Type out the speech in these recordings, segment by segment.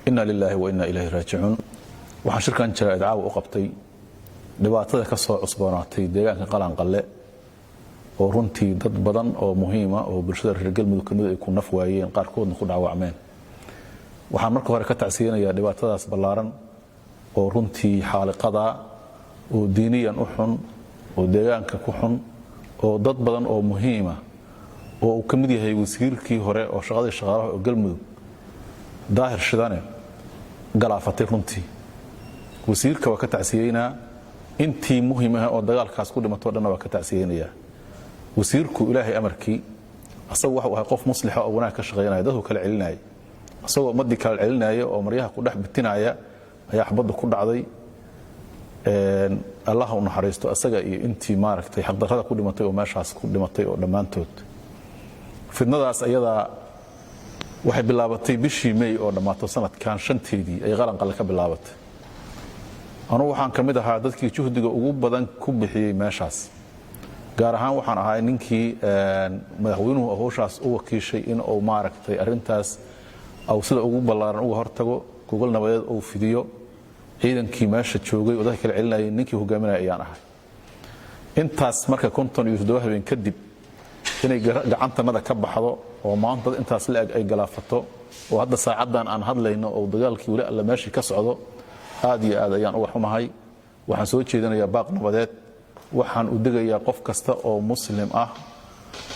إنا لله وإنا إليه راجعون waxaan shirkan jira idaaca u qabtay dhibaatada ka soo cusboonaatay deegaanka qalan qalle oo runtii dad badan oo muhiim ah oo bulshada reer galmudug kamid ay ku naf waayeen qaar koodna ku dhaawacmeen waxaan marka hore ka tacsiyanayaa dhibaatadaas ballaaran oo runtii xaaliqada oo diiniyan u xun oo deegaanka ku xun oo dad badan oo muhiim ah oo kamid yahay wasiirkii hore oo shaqaalaha oo galmudug daahir shidane galaafatay runtii wasiirka waa ka tacsiyeynaa intii muhiim ah oo dagaalkaas ku dhimato dhan waa ka tacsiyeynaa wasiirku ilaahay amarkii asagu waxa uu ahaa qof muslix oo wanaag ka shaqeynaya dadku kala celinay asagoo madii kala celinaya oo maryaha ku dhex bitinaya ayaa xabadu ku dhacday Allah uu naxariisto asaga iyo intii maaragtay xaq darrada ku dhimatay oo meeshaas ku dhimatay oo dhamaantood fidnadaas ayada waxay bilaabatay bishii May oo dhamaato sanadkan 5teedii ay qalan qalle ka bilaabatay anu waxaan kamid ahaa dadkii juhdiga ugu badan ku bixiyay meeshaas gaar ahaan waxaan ahaa ninkii madaxweynuhu hawshaas u wakiishay in uu maaragtay arintaas aw sida ugu ballaaran uga hortago gogol nabadeed oo fidiyo ciidankii meesha joogay oo dadka kala celinayay ninkii hogaaminayay ayaan ahay intaas marka 57 habeen kadib inay gacantanada ka baxdo oo maanta intaas la eg ay galaafato oo hadda saacadan aan hadlayno oo dagaalkii wali alla meeshii ka socdo aad iyo aad ayaan uga xumahay waxaan soo jeedinayaa baaq nabadeed waxaan u digayaa qof kasta oo muslim ah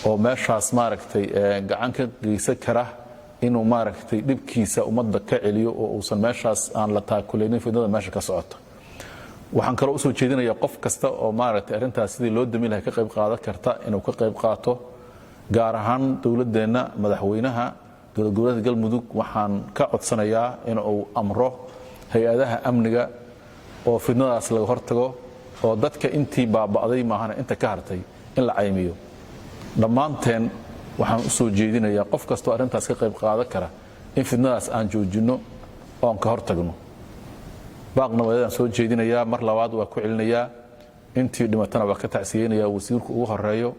oo meeshaas maaragtay gacan ka geysan kara inuu maaragtay dibkiisa ummadda ka celiyo oo uusan meeshaas aan la taakulaynin fidnada meesha ka socota waxaan kale u soo jeedinayaa qof kasta oo maaragtay arintaas sidii loo dami lahaa ka qayb qaadan karta inuu ka qayb qaato gaar ahaan dawladdeena madaxweynaha dowlad goboleedka galmudug waxaan ka codsanayaa inuu amro hay'adaha amniga oo fidnadaas laga hortago oo dadka intii baaba'day maahana inta ka hartay in la caymiyo dhammaanteen waxaan u soo jeedinayaa qof kasta oo arintaas ka qayb qaadan kara in fidnadaas aan joojino oo aan ka hortagno baaq nabadeed aan soo jeedinayaa mar labaad waa ku celinayaa intii dhimatana waa ka tacsiyeenayaa wasiirku ugu horeeyo